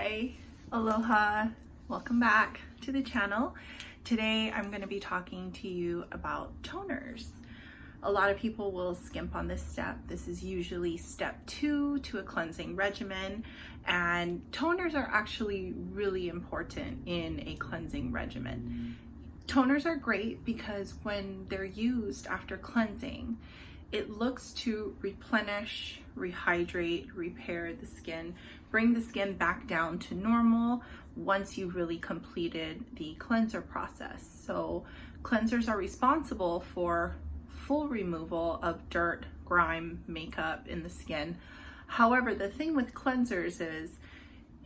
Hi, aloha, welcome back to the channel. Today I'm going to be talking to you about toners. A lot of people will skimp on this step. This is usually step 2 to a cleansing regimen, and toners are actually really important in a cleansing regimen. Toners are great because when they're used after cleansing, it looks to replenish, rehydrate, repair the skin, bring the skin back down to normal once you've really completed the cleanser process. So cleansers are responsible for full removal of dirt, grime, makeup in the skin. However, the thing with cleansers is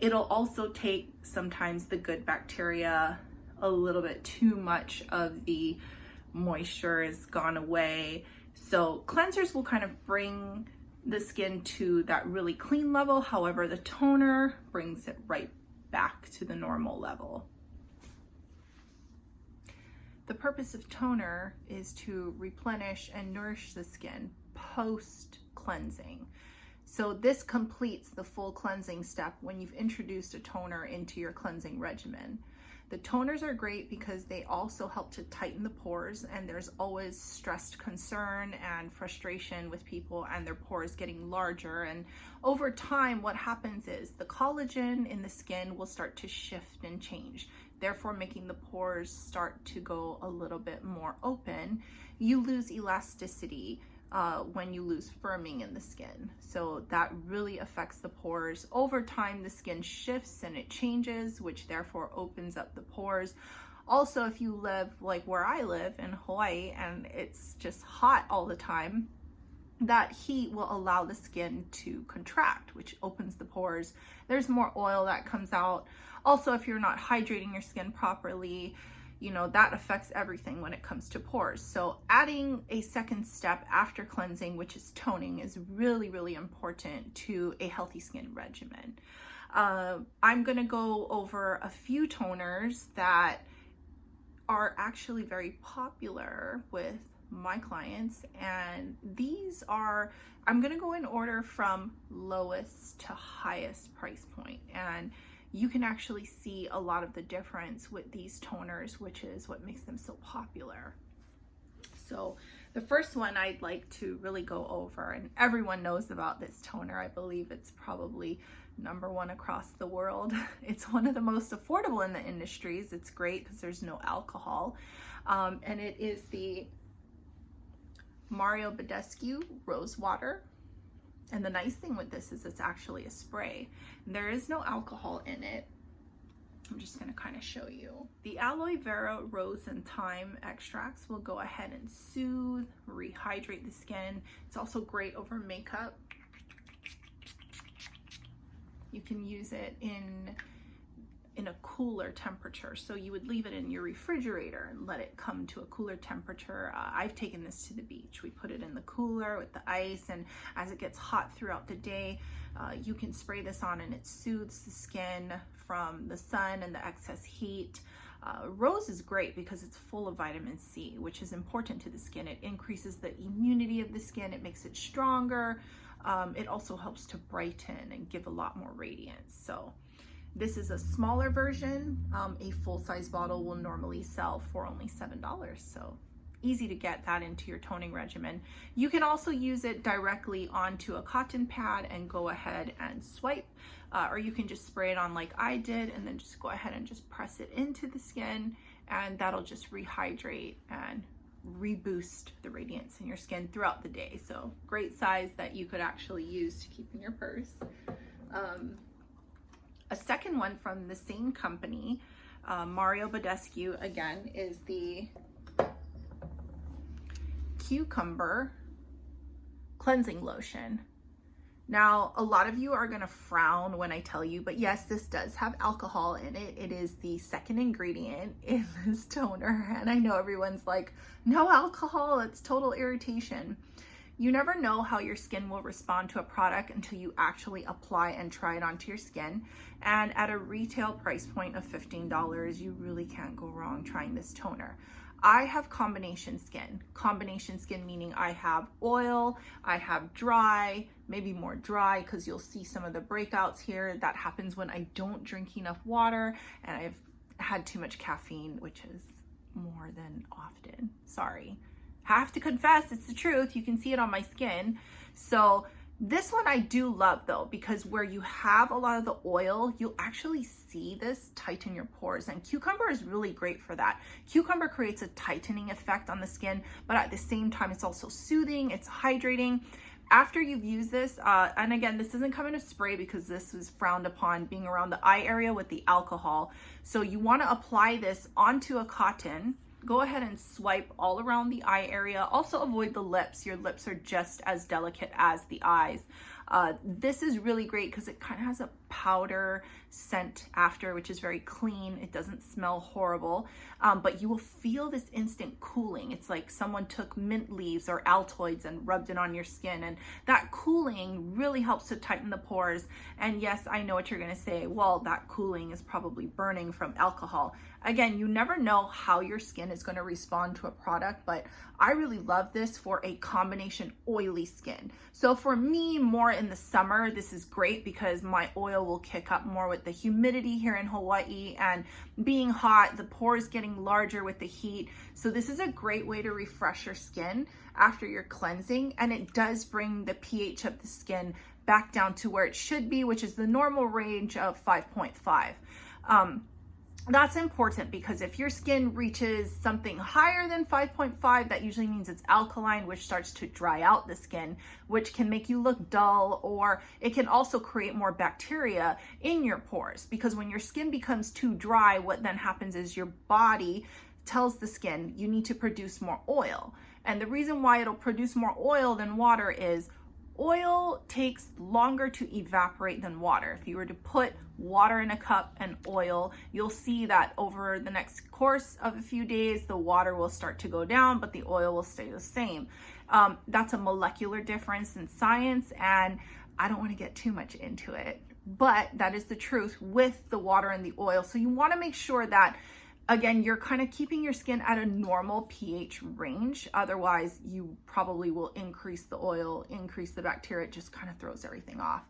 it'll also take sometimes the good bacteria, a little bit too much of the moisture is gone away. So cleansers will kind of bring the skin to that really clean level. However, the toner brings it right back to the normal level. The purpose of toner is to replenish and nourish the skin post cleansing. So this completes the full cleansing step when you've introduced a toner into your cleansing regimen. The toners are great because they also help to tighten the pores, and there's always stressed concern and frustration with people and their pores getting larger. And over time, what happens is the collagen in the skin will start to shift and change, therefore making the pores start to go a little bit more open. You lose elasticity when you lose firming in the skin. So that really affects the pores. Over time, the skin shifts and it changes, which therefore opens up the pores. Also, if you live like where I live in Hawaii and it's just hot all the time, that heat will allow the skin to contract, which opens the pores. There's more oil that comes out. Also, if you're not hydrating your skin properly, that affects everything when it comes to pores. So adding a second step after cleansing, which is toning, is really, really important to a healthy skin regimen. I'm gonna go over a few toners that are actually very popular with my clients, and these are, I'm gonna go in order from lowest to highest price point, and you can actually see a lot of the difference with these toners, which is what makes them so popular. So the first one I'd like to really go over, and everyone knows about this toner. I believe it's probably #1 across the world. It's one of the most affordable in the industries. It's great because there's no alcohol. And it is the Badescu Rose Water. And the nice thing with this is it's actually a spray. There is no alcohol in it. I'm just gonna kind of show you. The aloe vera, rose, and thyme extracts will go ahead and soothe, rehydrate the skin. It's also great over makeup. You can use it in a cooler temperature. So you would leave it in your refrigerator and let it come to a cooler temperature. I've taken this to the beach. We put it in the cooler with the ice, and as it gets hot throughout the day, you can spray this on and it soothes the skin from the sun and the excess heat. Rose is great because it's full of vitamin C, which is important to the skin. It increases the immunity of the skin. It makes it stronger. It also helps to brighten and give a lot more radiance. So this is a smaller version. A full-size bottle will normally sell for only $7. So easy to get that into your toning regimen. You can also use it directly onto a cotton pad and go ahead and swipe, or you can just spray it on like I did and then just go ahead and just press it into the skin, and that'll just rehydrate and reboost the radiance in your skin throughout the day. So great size that you could actually use to keep in your purse. A second one from the same company, Badescu, again, is the Cucumber Cleansing Lotion. Now, a lot of you are gonna frown when I tell you, but yes, this does have alcohol in it. It is the second ingredient in this toner, and I know everyone's like, no alcohol, it's total irritation. You never know how your skin will respond to a product until you actually apply and try it onto your skin. And at a retail price point of $15, you really can't go wrong trying this toner. I have combination skin. Combination skin meaning I have oil, I have dry, maybe more dry because you'll see some of the breakouts here. That happens when I don't drink enough water and I've had too much caffeine, which is more than often. Sorry. Have to confess, it's the truth. You can see it on my skin. So this one I do love though, because where you have a lot of the oil, you'll actually see this tighten your pores, and cucumber is really great for that. Cucumber creates a tightening effect on the skin, but at the same time, it's also soothing, it's hydrating. After you've used this, and again, this doesn't come in a spray because this is frowned upon being around the eye area with the alcohol. So you wanna apply this onto a cotton. Go ahead and swipe all around the eye area. Also avoid the lips. Your lips are just as delicate as the eyes. This is really great because it kind of has a powder scent after, which is very clean. It doesn't smell horrible, but you will feel this instant cooling. It's like someone took mint leaves or Altoids and rubbed it on your skin, and that cooling really helps to tighten the pores. And yes, I know what you're gonna say. Well, that cooling is probably burning from alcohol. Again, you never know how your skin is gonna respond to a product, but I really love this for a combination oily skin. So for me, more in the summer, this is great because my oil will kick up more with the humidity here in Hawaii, and being hot, the pores getting larger with the heat. So this is a great way to refresh your skin after your cleansing, and it does bring the pH of the skin back down to where it should be, which is the normal range of 5.5. That's important because if your skin reaches something higher than 5.5, that usually means it's alkaline, which starts to dry out the skin, which can make you look dull, or it can also create more bacteria in your pores, because when your skin becomes too dry, what then happens is your body tells the skin you need to produce more oil. And the reason why it'll produce more oil than water is oil takes longer to evaporate than water. If you were to put water in a cup and oil, you'll see that over the next course of a few days, the water will start to go down, but the oil will stay the same. That's a molecular difference in science, and I don't want to get too much into it, but that is the truth with the water and the oil. So you want to make sure that, again, you're kind of keeping your skin at a normal pH range. Otherwise, you probably will increase the oil, increase the bacteria. It just kind of throws everything off.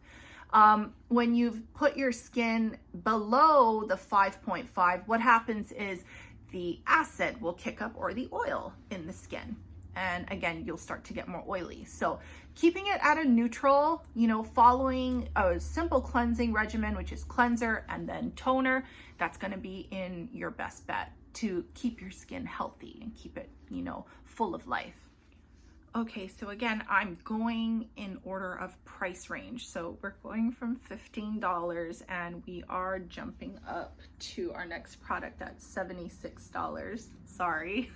When you've put your skin below the 5.5, what happens is the acid will kick up, or the oil in the skin. And again, you'll start to get more oily. So keeping it at a neutral, following a simple cleansing regimen, which is cleanser and then toner, that's going to be in your best bet to keep your skin healthy and keep it, full of life. Okay, so again, I'm going in order of price range. So we're going from $15 and we are jumping up to our next product at $76. Sorry.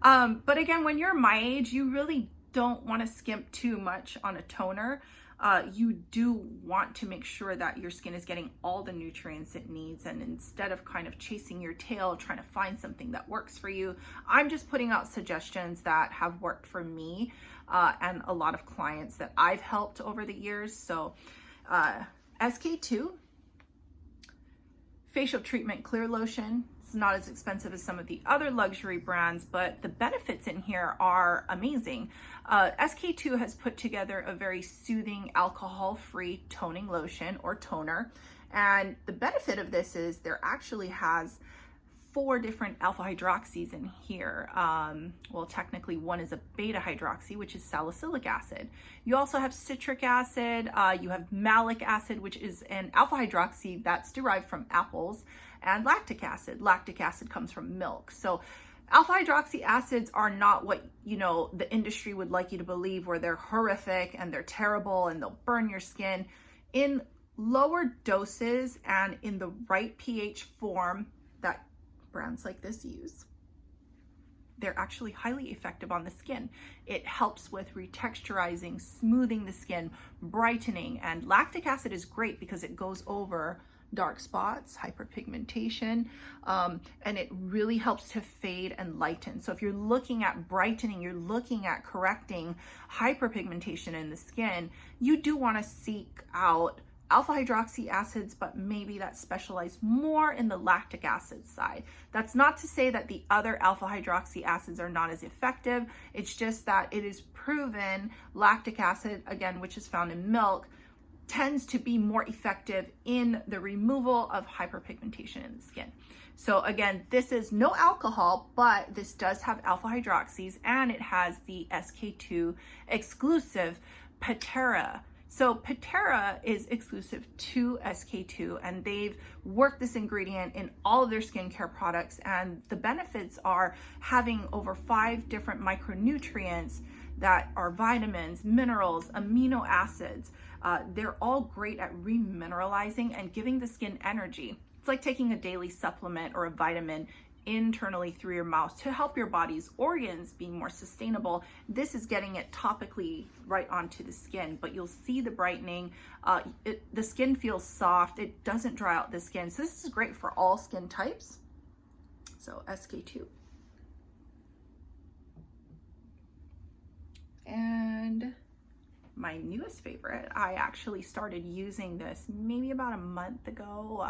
But again, when you're my age, you really don't want to skimp too much on a toner. You do want to make sure that your skin is getting all the nutrients it needs. And instead of kind of chasing your tail, trying to find something that works for you, I'm just putting out suggestions that have worked for me and a lot of clients that I've helped over the years. So SK2 facial treatment clear lotion. It's not as expensive as some of the other luxury brands, but the benefits in here are amazing. SK2 has put together a very soothing, alcohol-free toning lotion or toner. And the benefit of this is there actually has 4 different alpha hydroxys in here. Well, technically one is a beta hydroxy, which is salicylic acid. You also have citric acid, you have malic acid, which is an alpha hydroxy that's derived from apples, and lactic acid. Lactic acid comes from milk. So alpha hydroxy acids are not what, the industry would like you to believe, where they're horrific and they're terrible and they'll burn your skin. In lower doses and in the right pH form that brands like this use, they're actually highly effective on the skin. It helps with retexturizing, smoothing the skin, brightening, and lactic acid is great because it goes over dark spots, hyperpigmentation, and it really helps to fade and lighten. So if you're looking at brightening, you're looking at correcting hyperpigmentation in the skin, you do want to seek out alpha hydroxy acids, but maybe that specialize more in the lactic acid side. That's not to say that the other alpha hydroxy acids are not as effective. It's just that it is proven lactic acid, again, which is found in milk, tends to be more effective in the removal of hyperpigmentation in the skin. So again, this is no alcohol, but this does have alpha hydroxys, and it has the SK2 exclusive Patera. So Patera is exclusive to SK2, and they've worked this ingredient in all of their skincare products, and the benefits are having over 5 different micronutrients that are vitamins, minerals, amino acids. They're all great at remineralizing and giving the skin energy. It's like taking a daily supplement or a vitamin internally through your mouth to help your body's organs be more sustainable. This is getting it topically right onto the skin, but you'll see the brightening. The skin feels soft. It doesn't dry out the skin. So this is great for all skin types. So SK2. And my newest favorite, I actually started using this maybe about a month ago.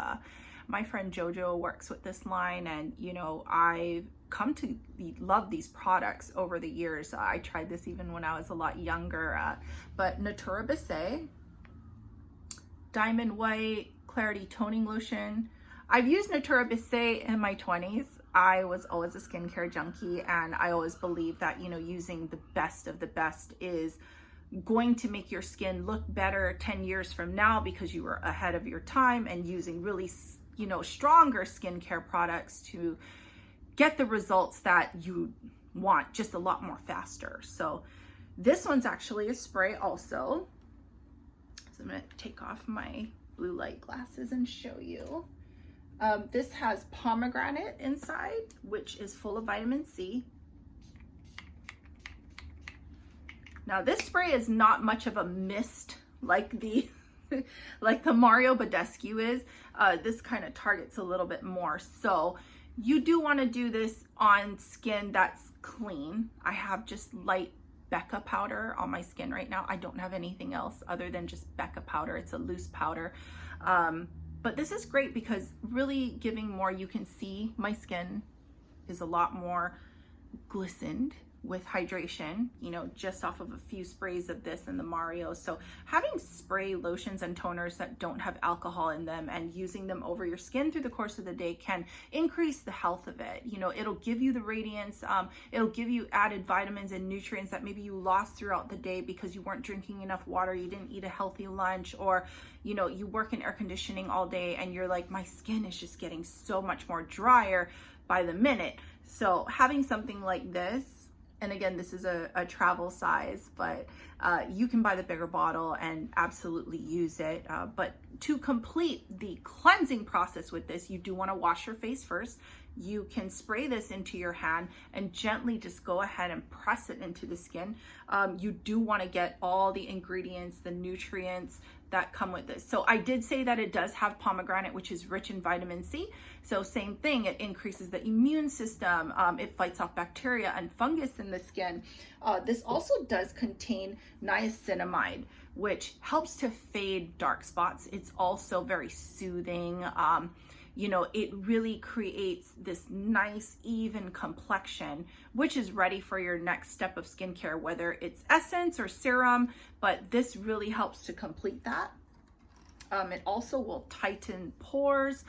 My friend Jojo works with this line, and you know, I've come to love these products over the years. I tried this even when I was a lot younger, but Natura Bissé Diamond White Clarity Toning Lotion. I've used Natura Bissé in my 20s. I was always a skincare junkie, and I always believed that, you know, using the best of the best is going to make your skin look better 10 years from now because you were ahead of your time and using really, you know, stronger skincare products to get the results that you want just a lot more faster. So this one's actually a spray also. So I'm going to take off my blue light glasses and show you. This has pomegranate inside, which is full of vitamin C. Now this spray is not much of a mist like the like the Mario Badescu is. This kind of targets a little bit more. So you do want to do this on skin that's clean. I have just light Becca powder on my skin right now. I don't have anything else other than just Becca powder. It's a loose powder. But this is great because really giving more, you can see my skin is a lot more glistened with hydration, you know, just off of a few sprays of this and the Mario. So having spray lotions and toners that don't have alcohol in them and using them over your skin through the course of the day can increase the health of it. You know, it'll give you the radiance, it'll give you added vitamins and nutrients that maybe you lost throughout the day because you weren't drinking enough water, you didn't eat a healthy lunch, or, you know, you work in air conditioning all day and you're like, my skin is just getting so much more drier by the minute. So having something like this, and again, this is a travel size, but you can buy the bigger bottle and absolutely use it. But to complete the cleansing process with this, you do want to wash your face first. You can spray this into your hand and gently just go ahead and press it into the skin. You do want to get all the ingredients, the nutrients that come with this. So I did say that it does have pomegranate, which is rich in vitamin C. So same thing, it increases the immune system. It fights off bacteria and fungus in the skin. This also does contain niacinamide, which helps to fade dark spots. It's also very soothing. You know, it really creates this nice, even complexion, which is ready for your next step of skincare, whether it's essence or serum, but this really helps to complete that. It also will tighten pores,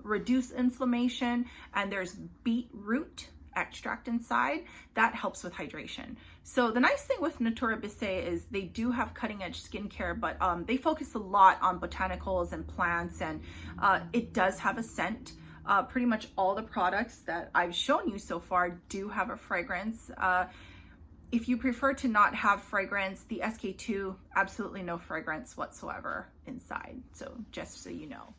reduce inflammation, and there's beetroot extract inside that helps with hydration. So the nice thing with Natura Bissé is they do have cutting edge skincare, but they focus a lot on botanicals and plants, and it does have a scent. Pretty much all the products that I've shown you so far do have a fragrance. If you prefer to not have fragrance, the SK2, absolutely no fragrance whatsoever inside. So just so you know.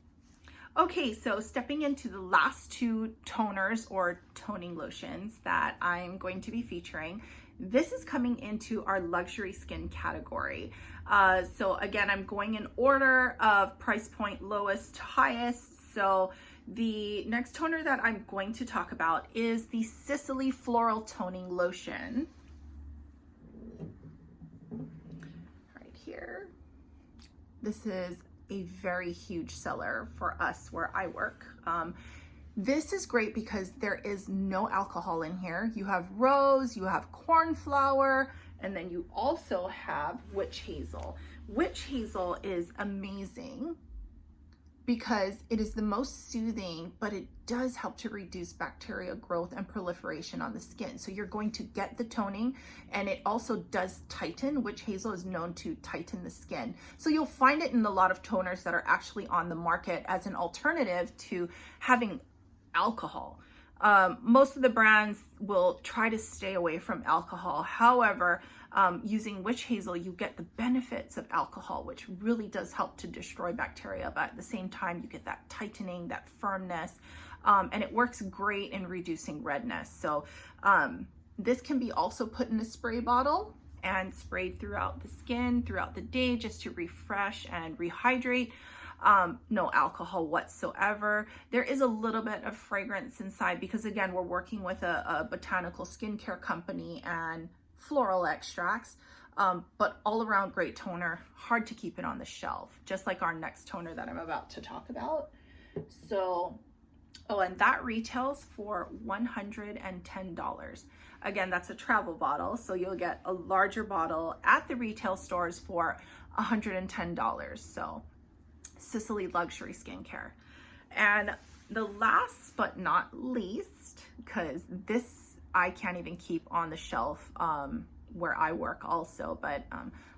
Okay, so stepping into the last 2 toners or toning lotions that I'm going to be featuring. This is coming into our luxury skin category. So again, I'm going in order of price point lowest to highest. So the next toner that I'm going to talk about is the Sicily Floral Toning Lotion. Right here. This is a very huge seller for us where I work. This is great because there is no alcohol in here. You have rose, you have cornflower, and then you also have witch hazel. Witch hazel is amazing because it is the most soothing, but it does help to reduce bacterial growth and proliferation on the skin. So you're going to get the toning, and it also does tighten. Witch hazel is known to tighten the skin. So you'll find it in a lot of toners that are actually on the market as an alternative to having alcohol. Most of the brands will try to stay away from alcohol. However, using witch hazel, you get the benefits of alcohol, which really does help to destroy bacteria, but at the same time, you get that tightening, that firmness, and it works great in reducing redness. So this can be also put in a spray bottle and sprayed throughout the skin, throughout the day, just to refresh and rehydrate. No alcohol whatsoever. There is a little bit of fragrance inside because, again, we're working with a botanical skincare company and floral extracts, but all around great toner. Hard to keep it on the shelf, just like our next toner that I'm about to talk about. So, oh, and that retails for $110. Again, that's a travel bottle, so you'll get a larger bottle at the retail stores for $110. So Sicily luxury skincare. And the last but not least, because this I can't even keep on the shelf where I work also, but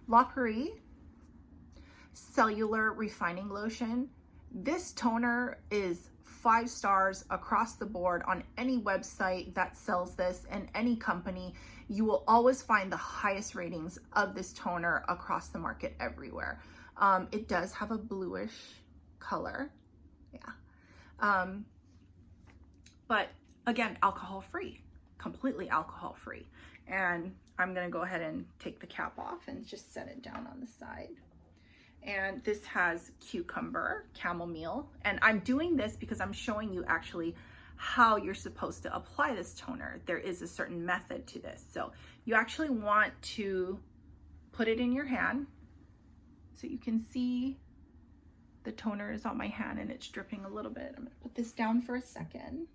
Lockery Cellular Refining Lotion. This toner is 5 stars across the board on any website that sells this, and any company. You will always find the highest ratings of this toner across the market everywhere. It does have a bluish color, yeah. But again, alcohol free, completely alcohol free. And I'm gonna go ahead and take the cap off and just set it down on the side. And this has cucumber, chamomile, and I'm doing this because I'm showing you actually how you're supposed to apply this toner. There is a certain method to this. So you actually want to put it in your hand. So you can see the toner is on my hand and it's dripping a little bit. I'm gonna put this down for a second.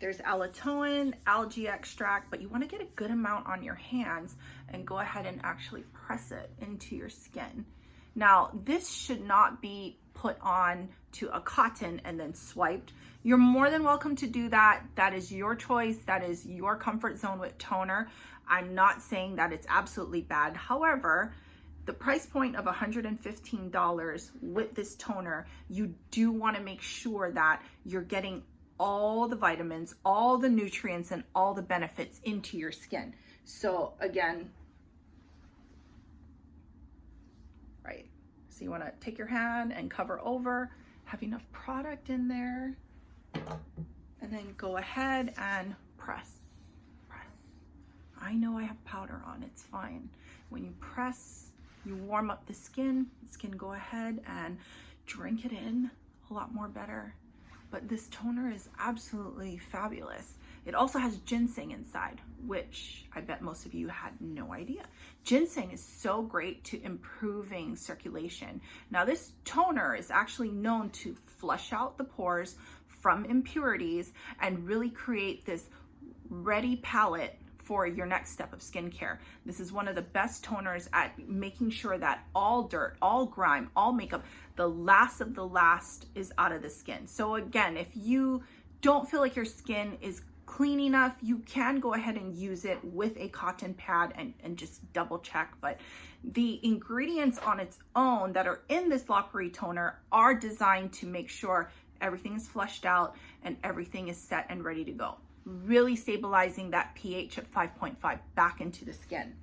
There's allantoin, algae extract, but you wanna get a good amount on your hands and go ahead and actually press it into your skin. Now, this should not be put on to a cotton and then swiped. You're more than welcome to do that. That is your choice. That is your comfort zone with toner. I'm not saying that it's absolutely bad. However, the price point of $115 with this toner, you do want to make sure that you're getting all the vitamins, all the nutrients, and all the benefits into your skin. So again, right, so you want to take your hand and cover over, have enough product in there, and then go ahead and press. I know I have powder on, it's fine. When you press, you warm up the skin can go ahead and drink it in a lot more better. But this toner is absolutely fabulous. It also has ginseng inside, which I bet most of you had no idea. Ginseng is so great to improving circulation. Now, this toner is actually known to flush out the pores from impurities and really create this ready palette for your next step of skincare. This is one of the best toners at making sure that all dirt, all grime, all makeup, the last of the last is out of the skin. So again, if you don't feel like your skin is clean enough, you can go ahead and use it with a cotton pad and just double check. But the ingredients on its own that are in this Lockery toner are designed to make sure everything is flushed out and everything is set and ready to go. Really stabilizing that pH at 5.5 back into the skin.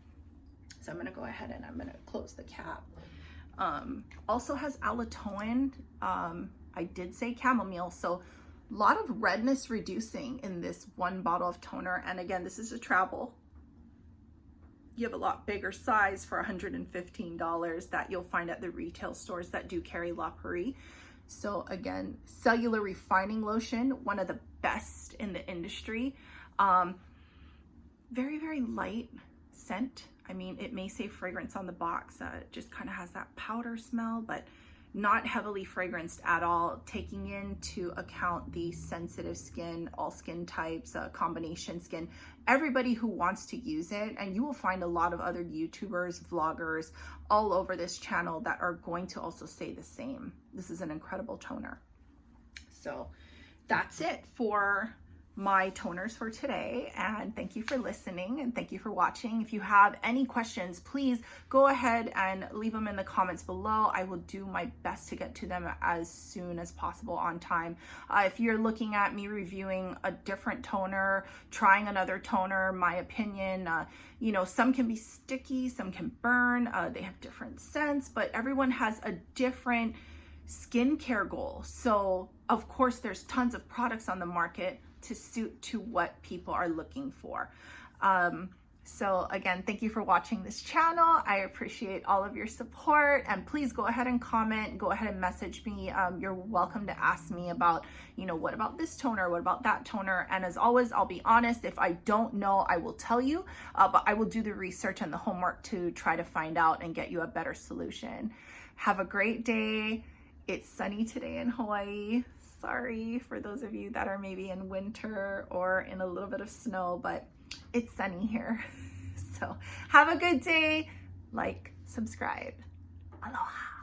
So I'm gonna go ahead and I'm gonna close the cap. Also has allantoin. I did say chamomile, so a lot of redness reducing in this one bottle of toner. And again, this is a travel. You have a lot bigger size for $115 that you'll find at the retail stores that do carry Lockery. So again, Cellular Refining Lotion, one of the best in the industry. Very, very light scent. I mean, it may say fragrance on the box. It just kind of has that powder smell, but not heavily fragranced at all, taking into account the sensitive skin, all skin types, combination skin, everybody who wants to use it. And you will find a lot of other YouTubers, vloggers all over this channel that are going to also say the same. This is an incredible toner. So that's it for my toners for today, and thank you for listening and thank you for watching. If you have any questions, please go ahead and leave them in the comments below. I will do my best to get to them as soon as possible on time. If you're looking at me reviewing a different toner, trying another toner, my opinion, you know, some can be sticky, some can burn, they have different scents, but everyone has a different skincare goal. So of course there's tons of products on the market to suit to what people are looking for. So again, thank you for watching this channel. I appreciate all of your support, and please go ahead and comment, go ahead and message me. You're welcome to ask me about, you know, what about this toner? What about that toner? And as always, I'll be honest. If I don't know, I will tell you, but I will do the research and the homework to try to find out and get you a better solution. Have a great day. It's sunny today in Hawaii. Sorry for those of you that are maybe in winter or in a little bit of snow, but it's sunny here. So have a good day. Like, subscribe. Aloha.